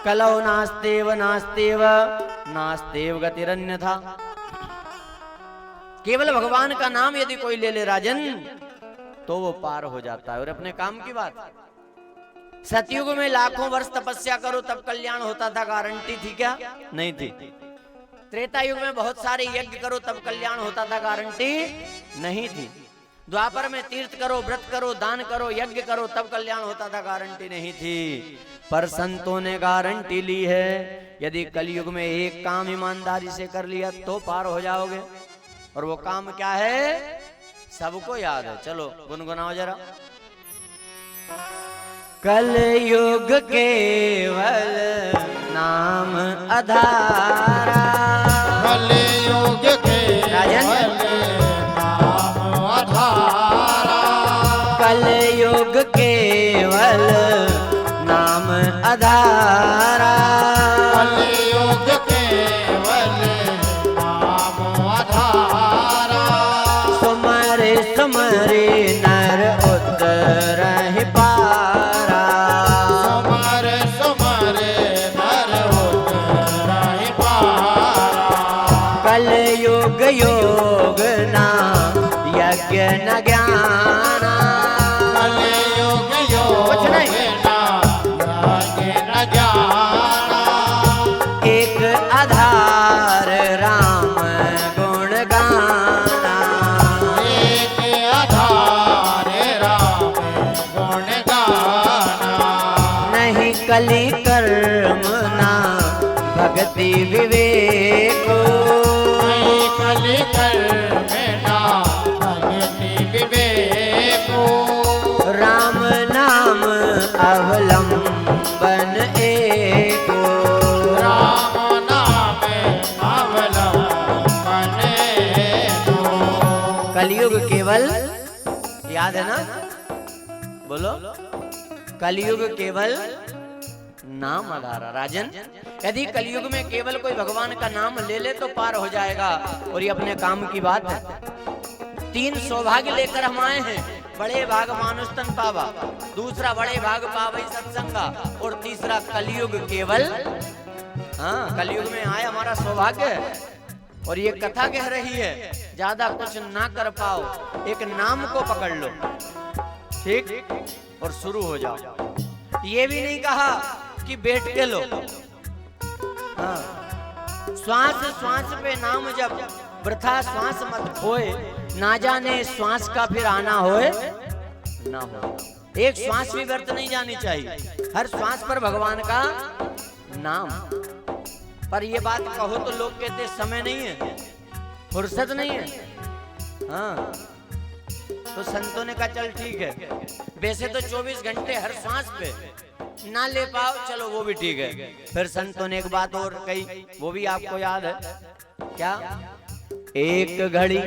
कलौ नास्तेव नास्तेव नास्तेव गतिरन्यथा। केवल भगवान का नाम यदि कोई ले ले राजन तो वो पार हो जाता है। और अपने काम की बात, सतयुग में लाखों वर्ष तपस्या करो तब कल्याण होता था, गारंटी थी क्या? नहीं थी। त्रेता युग में बहुत सारे यज्ञ करो तब कल्याण होता था, गारंटी नहीं थी। द्वापर में तीर्थ करो, व्रत करो, दान करो, यज्ञ करो तब कल्याण होता था, गारंटी नहीं थी। पर संतों ने गारंटी ली है, यदि कलयुग में एक काम ईमानदारी से कर लिया तो पार हो जाओगे। और वो काम क्या है सबको याद है, चलो गुनगुनाओ जरा। कलयुग केवल नाम आधारा, कलयुग केवल नाम आधारा, कलयुग केवल नाम आधारा, कलयुग केवल नाम आधारा। सुमरे सुमरे नर उतरहि पारा, सुमर सुमर नर उतरहि पारा। कलयुग योग ना यज्ञ न ज्ञाना, कलयुग योग कुछ नहीं। ना यज्ञ न ज्ञाना। एक आधार राम गुण गाना, एक आधार राम गुण गाना। नहीं कली कर्म ना भक्ति विवेको, नहीं कलि कर्म ना भक्ति विवेको। राम नाम अवलंबन एको, राम नाम अवलंबन एको। कलयुग केवल, याद है ना, बोलो, कलयुग केवल नाम आधारा। राजन यदि कलयुग में केवल कोई भगवान का नाम ले ले तो पार हो जाएगा। और ये अपने काम की बात है। 3 सौभाग्य लेकर हम आए हैं, बड़े भाग मानुष तन पावा, दूसरा बड़े भाग पावई सत्संगा, और तीसरा कलयुग केवल। हाँ, कलयुग में आए हमारा सौभाग्य है। और ये कथा कह रही है ज्यादा कुछ ना कर पाओ, एक नाम को पकड़ लो, ठीक, और शुरू हो जाओ। ये भी नहीं कहा कि बैठ के लो, हाँ, श्वास श्वास पे नाम जब, वृथा श्वास मत खोए, ना जाने श्वास का फिर आना होए ना हो। एक श्वास भी व्यर्थ नहीं जानी चाहिए, हर श्वास पर भगवान का नाम। पर ये बात कहो तो लोग कहते समय नहीं है, फुर्सत नहीं है। हाँ, तो संतों ने कहा चल ठीक है, वैसे तो 24 घंटे हर श्वास पे ना ले पाओ, चलो वो भी ठीक है। फिर संतों ने एक बात और कही, वो भी आपको याद है क्या? एक घड़ी,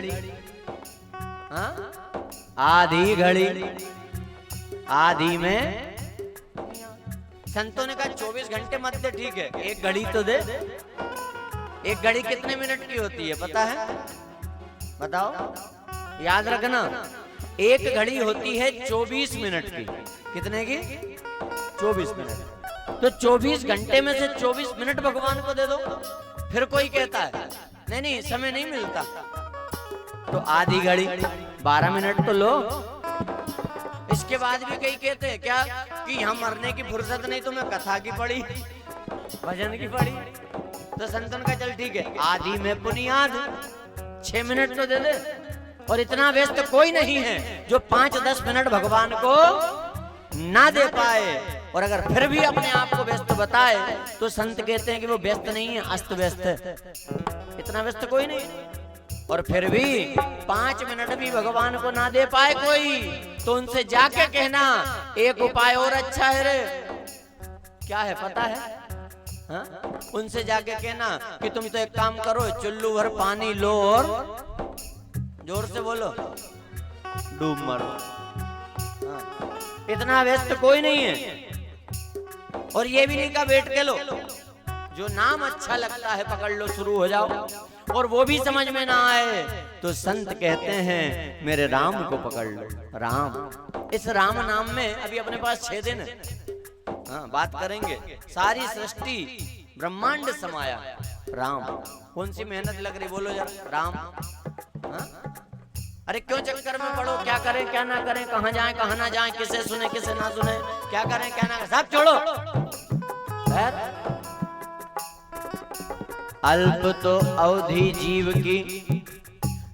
हाँ, आधी घड़ी, आधी में। संतों ने कहा 24 घंटे मत दे, ठीक है, एक घड़ी तो दे। एक घड़ी कितने मिनट की होती है पता है? बताओ, याद रखना, एक घड़ी होती है 24 मिनट की। कितने की? 24 मिनट। तो 24 घंटे में से 24 मिनट भगवान को दे दो। फिर कोई कहता है नहीं नहीं समय नहीं मिलता, तो आधी घड़ी 12 मिनट तो लो। इसके बाद भी कई कहते हैं क्या कि यहाँ मरने की फुर्सत नहीं, तो मैं कथा की पढ़ी, भजन की पढ़ी। तो संतन का चल ठीक है, आधी में बुनियाद 6 मिनट तो दे दे। और इतना व्यस्त कोई नहीं है जो 5-10 मिनट भगवान को ना दे पाए। और अगर फिर भी अपने आप को व्यस्त बताए तो संत कहते हैं कि वो व्यस्त नहीं है, अस्त व्यस्त है। इतना व्यस्त कोई नहीं। और फिर भी 5 मिनट भी भगवान को ना दे पाए कोई, तो उनसे जाके कहना एक उपाय और अच्छा है रे। क्या है पता है? हा? उनसे जाके कहना कि तुम तो एक काम करो, चुल्लू भर पानी लो और जोर से बोलो डूब मरो। इतना व्यस्त कोई नहीं है। और ये भी नहीं कहा बैठ के लो, जो नाम अच्छा लगता है पकड़ लो, शुरू हो जाओ। और वो भी समझ में ना आए तो संत कहते हैं मेरे राम को पकड़ लो। राम, इस राम नाम में अभी अपने पास 6 दिन है। हाँ बात करेंगे। सारी सृष्टि ब्रह्मांड समाया राम। कौन सी मेहनत लग रही बोलो जरा, राम। हाँ? अरे क्यों चक्कर में पड़ो, क्या करें क्या ना करें, कहाँ जाएं कहाँ ना जाएं, किसे सुने किसे ना सुने, क्या करें क्या ना करें, सब छोड़ो। अल्प तो अवधि जीव की,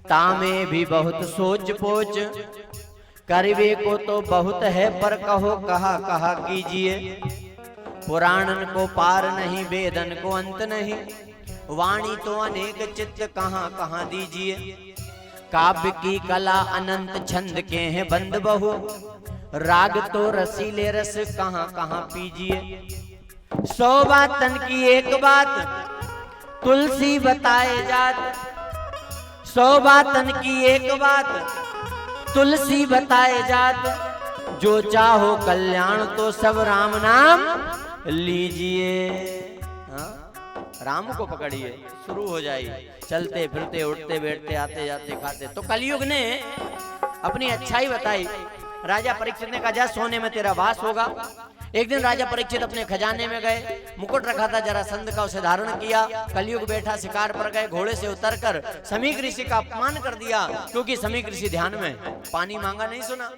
तामे भी बहुत सोच पोच, करवे को तो बहुत है पर कहो कहा कहा कीजिए। पुराणन को पार नहीं, वेदन को अंत नहीं, वाणी तो अनेक चित्त कहाँ कहाँ दीजिए। काव्य की कला अनंत छंद के हैं बंद बहु, राग तो रसीले रस कहाँ कहाँ पीजिए। 100 बातन की एक बात तुलसी बताए जात, 100 बातन की एक बात तुलसी बताए जात, जो चाहो कल्याण तो सब राम नाम लीजिए। हाँ? राम को पकड़िए, शुरू हो जाइए, चलते फिरते उठते बैठते आते जाते खाते। तो कलयुग ने अपनी अच्छाई बताई। राजा परीक्षित ने कहा जा सोने में तेरा वास होगा। एक दिन राजा परीक्षित अपने खजाने में गए, मुकुट रखा था जरासंध का, उसे धारण किया। कलयुग बैठा शिकार पर गए, घोड़े से उतरकर समीक ऋषि का अपमान कर दिया, क्योंकि समीक ऋषि ध्यान में, पानी मांगा नहीं सुना,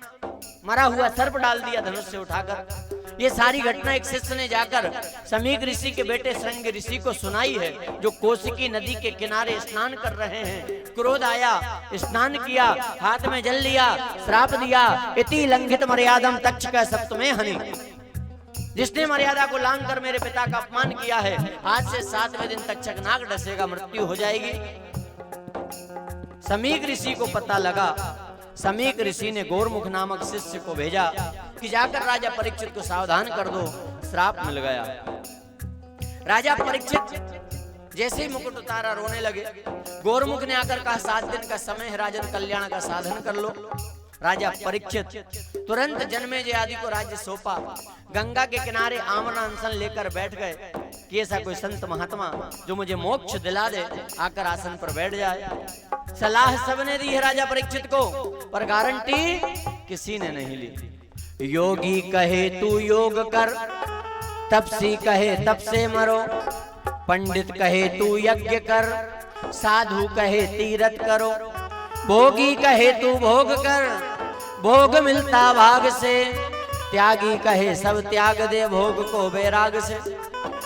मरा हुआ सर्प डाल दिया धनुष से उठाकर। ये सारी घटना एक शिष्य ने जाकर समीक ऋषि के बेटे श्रृंग ऋषि को सुनाई है, जो कौशिकी नदी के किनारे स्नान कर रहे हैं। क्रोध आया, स्नान किया, हाथ में जल लिया, श्राप दिया, इति लंघित मर्यादम तक्षक सप्तमे हनि। जिसने मर्यादा को लांघ कर मेरे पिता का अपमान किया है, आज से 7वें दिन तक्षक नाग डसेगा, मृत्यु हो जाएगी। समीक ऋषि को पता लगा। समीक ऋषि ने गौरमुख नामक शिष्य को भेजा कि जाकर राजा परीक्षित को सावधान कर दो, श्राप मिल गया। राजा परीक्षित जैसे ही मुकुट उतारा रोने लगे। गौरमुख ने आकर कहा 7 दिन का समय है, राजन कल्याण का साधन कर लो। राजा परीक्षित तुरंत जन्मेजय आदि को राज्य सौंपा। गंगा के किनारे आमरण अनशन लेकर बैठ गए कि ऐसा कोई संत महात्मा जो मुझे मोक्ष दिला दे, आकर आसन पर बैठ जाए। सलाह सबने दी है राजा परीक्षित को, पर गारंटी किसी ने नहीं ली। योगी कहे तू योग कर, तपसी कहे तप से मरो, पंडित कहे तू यज्ञ कर, साधु कहे तीरथ करो, भोगी कहे तू भोग कर, भोग मिलता भाग से, त्यागी कहे सब त्याग दे, भोग को बैराग से।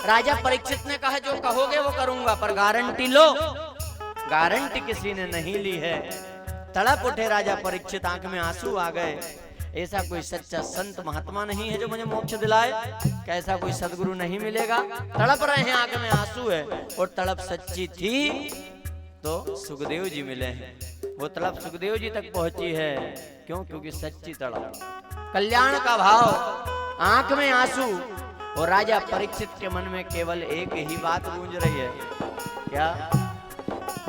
राजा परीक्षित ने कहा जो कहोगे वो करूंगा, पर गारंटी लो। गारंटी किसी ने नहीं ली है। तड़प उठे राजा परीक्षित, आंख में आंसू आ गए। ऐसा कोई सच्चा संत महात्मा नहीं है जो मुझे मोक्ष दिलाए, कैसा कोई सदगुरु नहीं मिलेगा। तड़प रहे हैं, आंख में आंसू है, और तड़प सच्ची थी तो सुखदेव जी मिले हैं। वो तड़प सुखदेव जी तक पहुंची है, क्यों? क्योंकि सच्ची तड़प, कल्याण का भाव, आंख में आंसू। और राजा परीक्षित के मन में केवल एक ही बात गूंज रही है, क्या?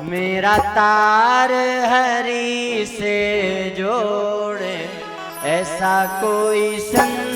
मेरा तार हरि से जोड़े ऐसा कोई संत